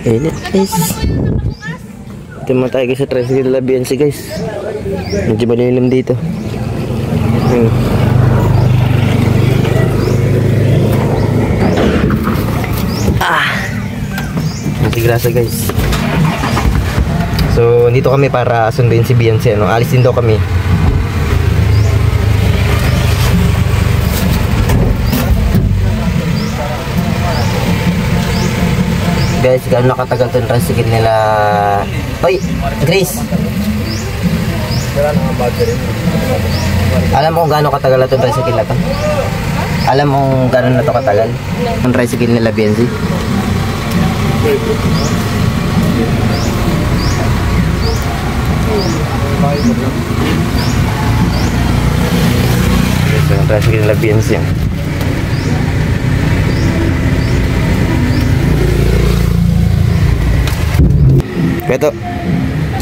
Init guys. Ito naman tayo guys sa Tricycle Labiansi guys. Medyo malilim dito. Grasa guys. So dito kami para sundin si Beyonce, ano? Alis din daw kami. Guys, gano'n nakatagal itong tricycle nila. Hoy, Grace! Alam mo kung gano'n katagal itong tricycle na to? Alam mo kung gano'n na ito katagal? Ang tricycle nila Beyonce? Ito ang tricycle nila Beyonce yan. Beto,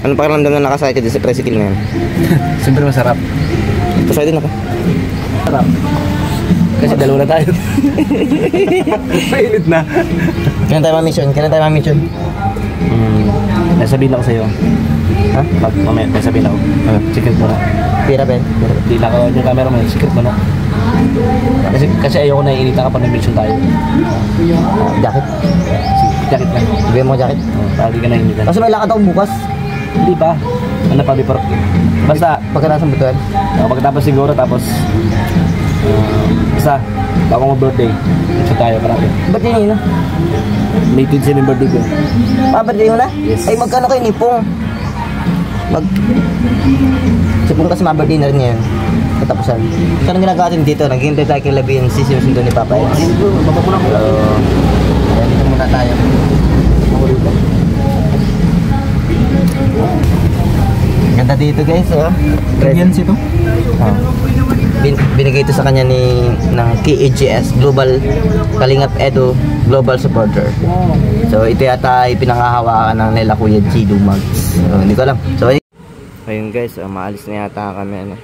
ano pakiramdam na nakasakay ka din sa tricycle na yan? Siyempre masarap. Pasay din ako. Masarap. Kasi dalawa na tayo. Mainit na. Kailan tayo ma-mission? May sabihin ako sa'yo. Ha? Pag mamaya, may sabihin ako. Secret mo na. Pira, Ben? Di lang ako yung camera mo, secret mo na. Kasi ayoko na iinitan kapag nag-mission tayo. Jacket? Jacket lang. Bigyan mo jacket? Para di ka na initan. Kasi may lakad ako bukas. Hindi pa. Ano pa, before. Basta, Pagkatapos ng butuan? pagkatapos siguro, tapos basta, bago mo birthday, mission tayo parati. Ba't yun na? May 27 birthday ko. Birthday mo na? Yes. Ay, magkano kayo ni Pong? Si Pong kasi ma-birthday na rin ngayon. Katapusan. So, anong ginagawa natin dito? Naghihintay tayo kay Labian, sinusundo ni Papa Eds. Baba mo lang. Ayan, dito muna tayo. Ganda dito guys, oh. Beyonce ito? Binigay ito sa kanya ng KAGS, Global Kalingap Edo Global Supporter. So ito yata ay pinangahawakan ng nila Kuya G. Dumags. So, hindi ko alam. So ayun guys, maalis na yata kami, ano.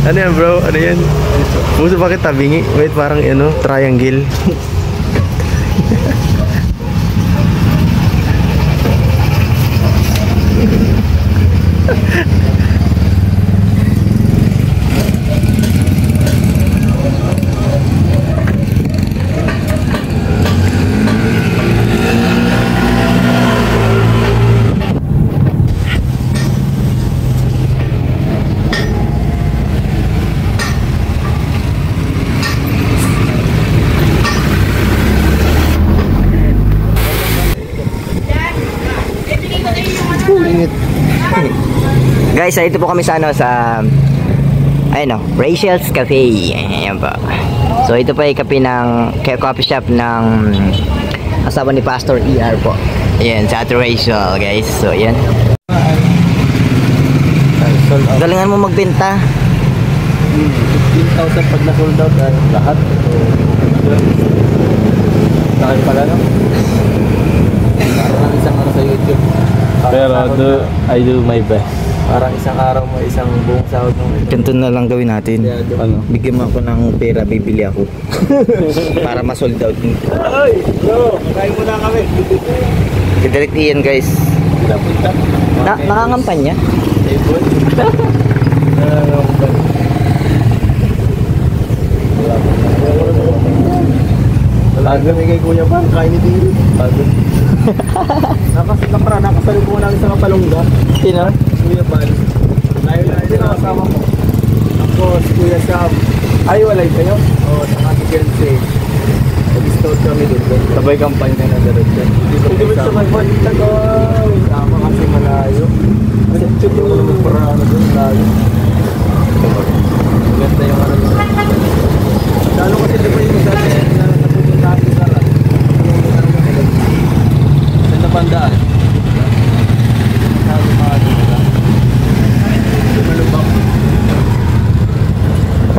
Ano yan bro? Ano yan? Puso bakit tabingi? Wait, parang ano, triangle. Guys, ito po kami sa ano, sa ayun, Rachel's Cafe. Ayan po. So ito po ay kape ng coffee shop ng asawa ni Pastor ER po. Ayan, sa Ate Rachel guys. So ayan. Galingan mo magbenta. 15,000 pag na-sold out at lahat. Nakal pala no? Parang isang ano sa YouTube. Pero I do my best. Parang isang araw mo, isang buong sahod mo. Ganito na lang gawin natin. Ano? Bigyan mo ako ng pera, bibili ako. Para ma-sold out. Ay, bro, kain muna kami. Direct Ian guys. Nakangampanya? Talaga ni kay Kuya Pan, kain ni Diri. Nakasalubungan namin sa Kapalungga. Sino? Kuya Pan. Layo din ang kasama mo. Ako, si Kuya Sam. Ay, walay kayo? Oo, saka si Kelsey. Nag-store kami dito. Sabay kampanya na nagdarot dyan. Hindi mo sa may Tagay. Sama kasi malayo. Kasi chuto ko naman para ano doon, malayo. Ganda yung ano doon. Lalo kasi di ba yung dati na napupunta natin sa lahat. Sa napandaan. Sabi mga dito. Malubak.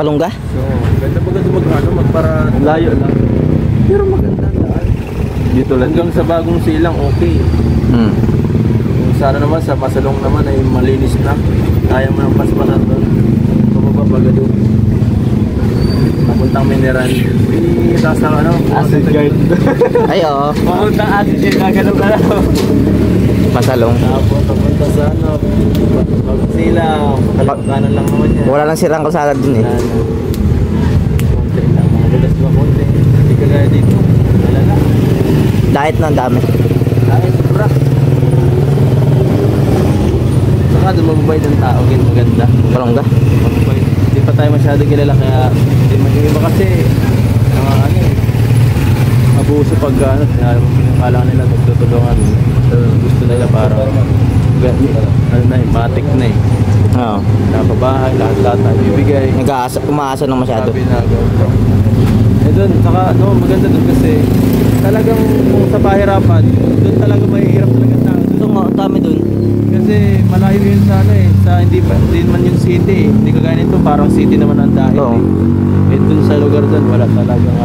Palungga? So, ganda magpara layo lang. Pero maganda daan. Dito lang hanggang sa bagong silang okay. Kung sana naman sa Masalong naman ay malinis na. Kaya mo ng paspasan doon. Pumababa doon. Papuntang mineral. Tapos ng acid guard. Ay, oo. Papuntang acid guard. Ganun ka lang. Masalong. Tapos papunta sa Silang. Kanan lang naman yan. Wala lang sirang kalsada dun eh. Konti lang. Mga lulas ba konti. Hindi ka gaya dito. Wala na. Diet na ang dami. Ay, sobra. Saka doon mababait ang tao. Maganda. Palungga. Mababait. Hindi pa tayo masyado kilala kaya hindi maging iba kasi abuso pag kala nila magtutulungan. Gusto nila para matik na eh. Oo. Napabahay, lahat tayo bibigay. Umaasa ng masyado. Sabi na doon, saka maganda doon kasi talagang kung sa pahirapan, doon talaga mahihirap talaga ang tao. Ang dami dun. Kasi malayo yun sa sa hindi man yung city eh. Hindi kagaya nito, parang city naman ang dahil. Oo. Doon sa lugar doon, wala talagang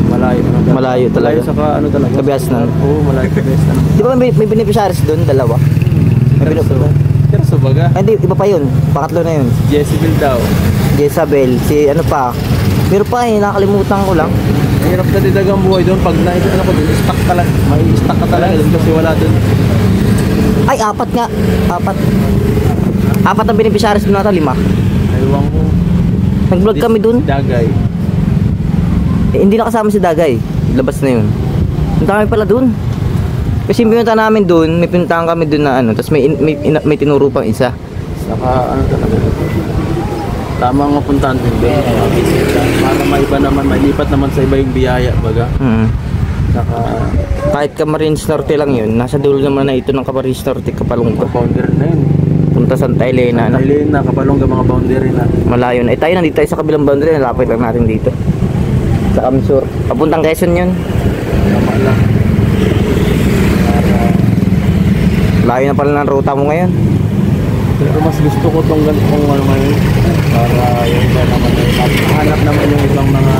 malayo. Malayo talaga. Malayo saka talaga. Kabiasnan. Oo, malayo kabiasnan. Di ba may beneficiaries dun? Dalawa? Terso baga. Hindi, iba pa yun. Pakatlo na yun. Jezebel daw. Jezabel. Si ano pa? Pero pa nakalimutan ko lang. Hirap na didagang buhay doon. Pag nakita ko doon, stuck ka lang. May stuck ka talaga doon kasi wala doon. Ay, apat nga. Apat ang beneficiaries doon nata, 5. Aywan ko. Nag-vlog kami doon. Dagay. Hindi nakasama si Dagay. Labas na yun. Punta kami pala doon. Kasi pinunta namin doon, may pinuntahan kami doon na tapos may tinuro pang isa. Saka talaga. Tama nga puntahan din doon. Para maiba naman, mailipat naman sa iba yung biyaya baga. Saka kahit Camarines Norte lang yun, nasa dulo naman na ito ng Camarines Norte, Kapalungga. Boundary na yun. Punta Santa Elena. Santa Elena, Kapalungga, mga boundary na. Malayo na. Tayo nandito tayo sa kabilang boundary, nalapit lang natin dito. Sa Kamsur. Papuntang Quezon yun. Tama lang. Layo na pala ng ruta mo ngayon. Pero mas gusto ko tong ganitong ngayon. Para yung iba naman hanap naman yung ibang mga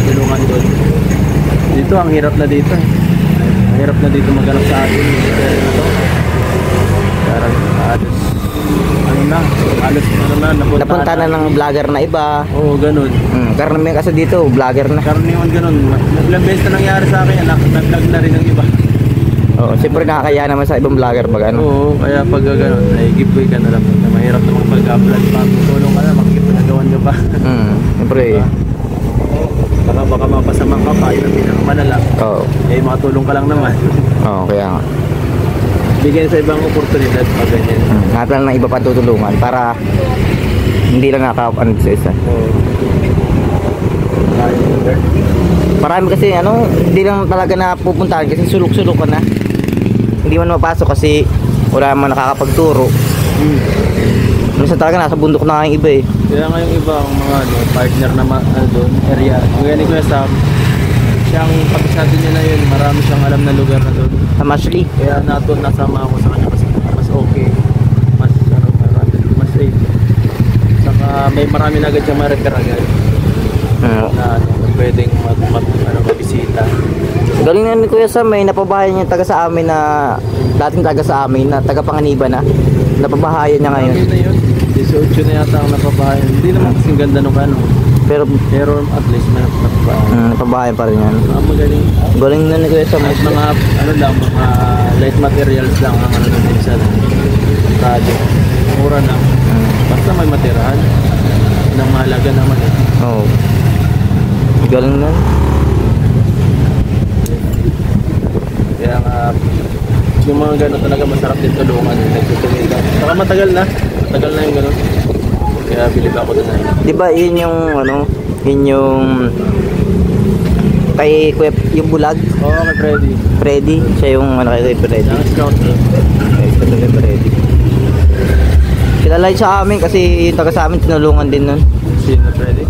tulungan doon. Dito ang hirap na dito. Ang hirap na dito maghanap sa atin. Napunta na ng vlogger na iba. Oo, ganun. Karamihan kasi dito, vlogger na. Karamihan ganun. Ilang beses na nangyari sa akin, nag-vlog na rin ng iba. Oo, siyempre nakakaya naman sa ibang vlogger pag ano. Oo, kaya pag ganun, ay giveaway ka na lang. Mahirap namang pag-upload pa. Tutulong ka na, makikipagagawan ka pa. Siyempre baka mapasamang ka pa, yun ang pinakamalala. Oo. Eh, makatulong ka lang naman. Oo, kaya nga. Bigyan sa ibang oportunidad pag ganyan. Natin na iba pa tutulungan para hindi lang nakakapan sa isa. Oo. Marami kasi hindi lang talaga na pupuntahan kasi sulok-sulok ka na. Hindi man mapasok kasi wala man nakakapagturo. Minsan talaga nasa bundok na yung iba eh. Kaya nga yung iba ang mga partner na doon, area. Kung ganyan ko Sam, siyang kabisado niya na yun, marami siyang alam na lugar na doon. Sa Mashley. Kaya nasama ako sa kanya kasi mas okay. Mas safe. Saka may marami na agad siyang ma-refer agad. Na pwedeng mabisita. Galing na ni Kuya Sam, may napabahayan niya taga sa amin na dating taga sa amin na taga Panganiban na. Napabahayan niya ngayon. Marami na yun. 18 na yata ang napabahayan. Hindi naman kasing ganda nung pero at least may napabahayan. Napabahayan pa rin yan. Magaling. Galing na ni Kuya Sam. At mga mga light materials lang ang natin sa project. Mura na. Basta may matirahan. Nang mahalaga naman eh. Oo. Galing na. Kaya yung mga gano'n talaga masarap din tulungan. Nagtutulungan. Saka matagal na yung gano'n. Kaya bilib ako doon na yun. Diba yun yung yun yung kay Kuya, yung bulag? Oo, kay Freddy. Freddy, siya yung kay Freddy. Yung scout bro. Kay Freddy. Kilala yun sa amin kasi yung taga sa amin tinulungan din nun. Sino Freddy?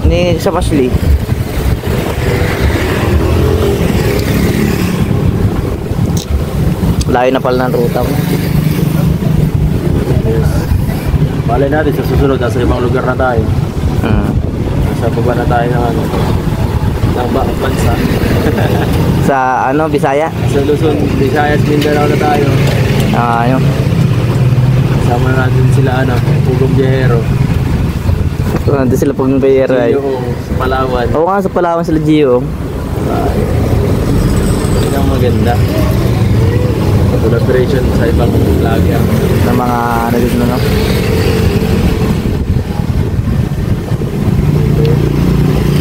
Ni sa Mashley. Layo na pala ng ruta mo. Yes. Malay natin sa susunod, nasa ibang lugar na tayo. Sa baba na tayo ng ano, ng bansa. Sa ano, Bisaya? Sa Luzon, Visayas, Mindanao na tayo. Ayun. Kasama na natin sila ano, Pugong Biyahero. Nandun sila pag bayero ay. Gio, sa Palawan. Oo nga, sa Palawan sila Gio. Yun ang maganda. Collaboration sa ibang lagi Sa mga ano dito no?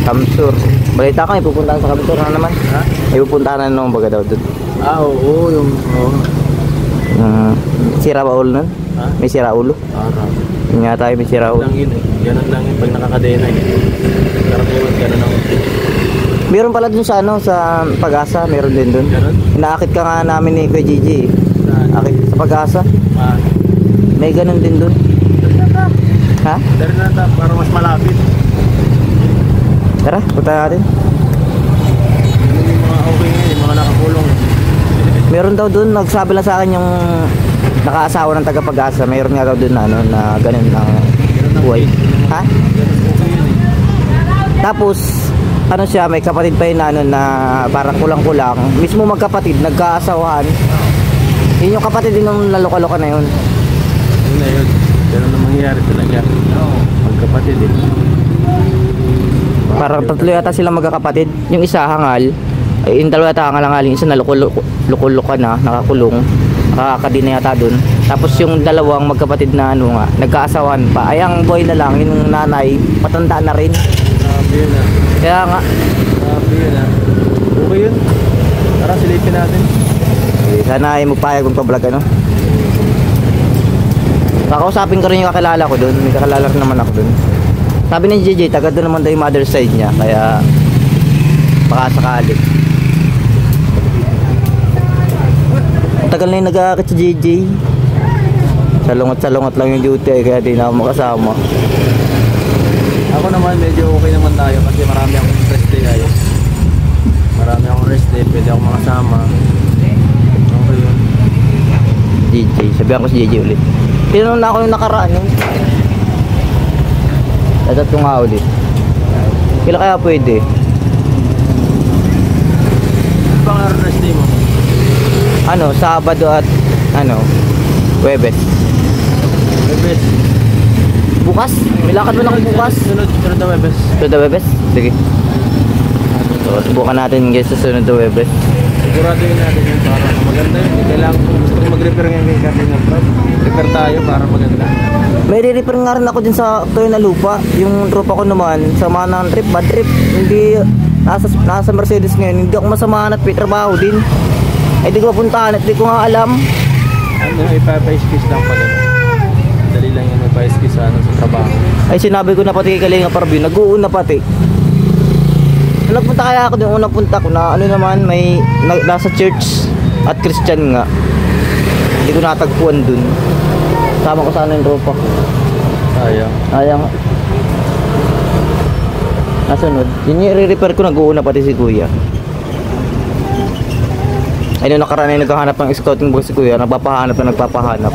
Kamsur. Balita ko, may pupuntahan sa Kamsur na naman. Ha? May pupuntahan na naman baga daw doon. Oo, yung Sira ba ulo nun? ha? May sira ulo. Parang Yun nga tayo, may sira ulo. lang yun eh. Ganun lang yun pag nakakadena eh. Karamihan ganun ako. Meron pala dun sa ano, sa Pag-asa, meron din dun. Ganun? Inaakit ka nga namin ni Kuya Gigi. Saan? Akit sa Pag-asa. May ganun din dun. Ha? Dari na ta, para mas malapit. Tara, punta natin. Yung mga okay ngayon, yung mga nakakulong. Meron daw dun, nagsabi lang sa akin yung nakaasawa ng taga Pag-asa. Meron nga daw dun na ano, na ganun ang buhay. Ha? Okay yun eh. Tapos, ano siya, may kapatid pa yun na ano, na parang kulang-kulang. Mismo magkapatid, nagkaasawahan. Yun yung kapatid din ng laloka-loka na yun. Yun na yun. Ganun na mangyayari talaga. Magkapatid eh. Parang tatlo yata sila magkakapatid. Yung isa hangal, ay yung dalawa yata hangal-hangal. Yung isa nalukuluka na, nakakulong. Nakakadi na yata dun. Tapos yung dalawang magkapatid na ano nga, nagkaasawahan pa. Ay ang boy na lang, yung nanay, matanda na rin. Grabe yun ah. Kaya nga, Grabe yun ah. Okay yun. Tara, silipin natin. sana ay magpayag kung pa-vlog ano. Kakausapin ko rin yung kakilala ko dun. May kakilala rin naman ako dun. Sabi ni JJ, taga doon naman daw yung mother side niya. Kaya baka sakali. Tagal na yung nag-aakit si JJ. Salungat lang yung duty ay kaya di na ako makasama. Ako naman medyo okay naman tayo kasi marami akong rest day ayos. Marami akong rest day, pwede akong makasama. Okay yun. JJ, sabihan ko si JJ ulit. Tinanong na ako yung nakaraan yun. Dapat ko nga ulit. Kailan kaya pwede? Ano bang rest day mo? Ano, Sabado at ano, Huwebes. Webes. Bukas? May lakad mo na ako bukas? Sunod na Webes. Sunod na Huwebes? Sige. So, subukan natin guys sa sunod na Huwebes. Sigurado yun natin yun para maganda yun. Kailangan kung gusto ko mag-repair ngayon kay Captain ng Prod. Repair tayo para maganda. May re-repair nga rin ako din sa toy na lupa. Yung tropa ko naman, sama ng trip, bad trip. Hindi, nasa Mercedes ngayon, hindi ako masamahan at may trabaho din. Ay di ko mapuntahan at di ko nga alam. Ano, ipapa-excuse lang pala. Dali lang yun, ipapa-excuse sa trabaho. Ay sinabi ko na pati kay Kalinga Parvin, nag-uuna pati. Nagpunta kaya ako yung unang punta ko na ano naman, may nasa church at Christian nga. Hindi ko natagpuan dun. Sama ko sana yung tropa. Sayang. Sayang. Nasunod. Yun yung i-repair ko, nag-uuna pati si Kuya. Ay nung nakaraan ay naghahanap ng scouting box si Kuya, nagpapahanap.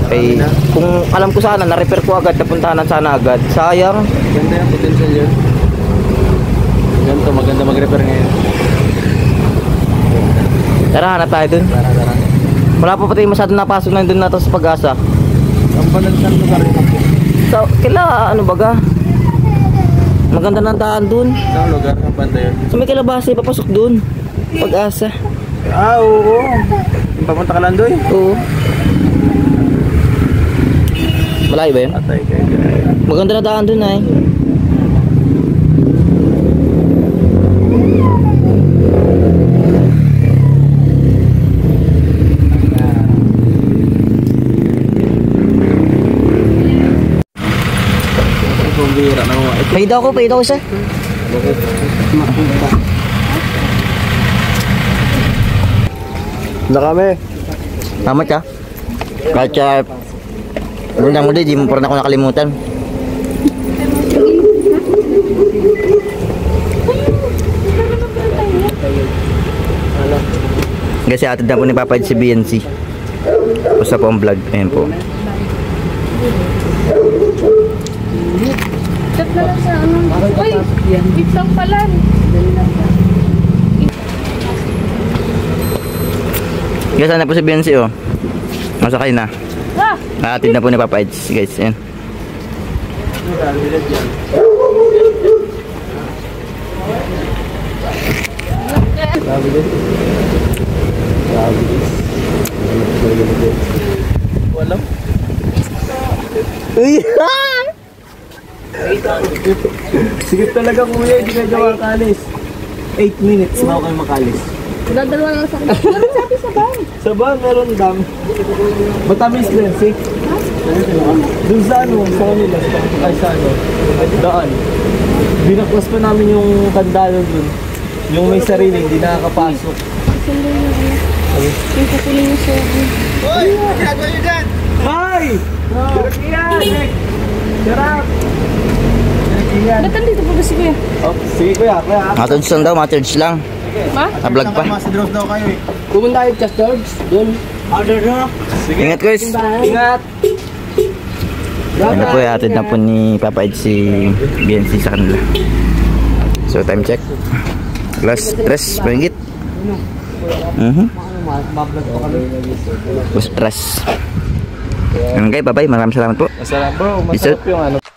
Ay kung alam ko sana, na-repair ko agad, napuntahan sana agad. Sayang. Ganda yung potential yun. Ganito, maganda mag-repair ngayon. Tara, hanap tayo dun. Tara. Wala pa pati masyadong napasok na dun nato sa Pag-asa. Ang panagsan lugar yun. So, kila ano baga? Maganda ng daan dun. Saan lugar? Ang banda yun? So may kalabasa, papasok dun. Pag-asa. Oo. Yung papunta ka Landoy? Oo. Malayo ba yun? Atay kayo. Maganda na daan dun ay. Bira na mo. Paid ako siya. Na kami. Tama ka. Kahit siya, unang muli, di mo pa rin ako nakalimutan. Kasi atid na po ni Papa si BNC. Pusa po ang vlog. Ayan po. ka lang sa ano. Uy, wait lang pala. Guys, ano po si Benzi, oh. Masakay na. Ah! Naatid na po ni Papa Eds, guys. Yan. Grabe din. Grabe din. Walang. Sigit talaga kuya, hindi kayo makalis. 8 minutes na ako kayo makalis. Dadalawa lang sa akin. Meron sabi sa van. Sa ba, meron dami. Matamis din, see? Dun sa ano, sa kanila, ay sa ano, daan. Binaklas pa namin yung tandaan dun. Yung may sarili, hindi nakakapasok. Sundo niyo ano. Yung kapunin niyo sa Hoy! Ginagawa niyo dyan! Hi! Sarap yan! Sarap! Yan. Ba't nandito po ba si Kuya? Oh, sige kuya, kuya. Matods lang daw, matods lang. Ma? Na-vlog pa. Masidros daw kayo eh. Pumunta kayo sa George. Doon. Order na. Sige. Ingat, guys. Ingat. Ano po, atid na po ni Papa Eds si BNC sa kanila. So, time check. Alas 3, ringgit. Mablog pa kami. Stress. Ano kayo, bye-bye. Maraming salamat po. Masarap bro, Peace out. masarap yung ano.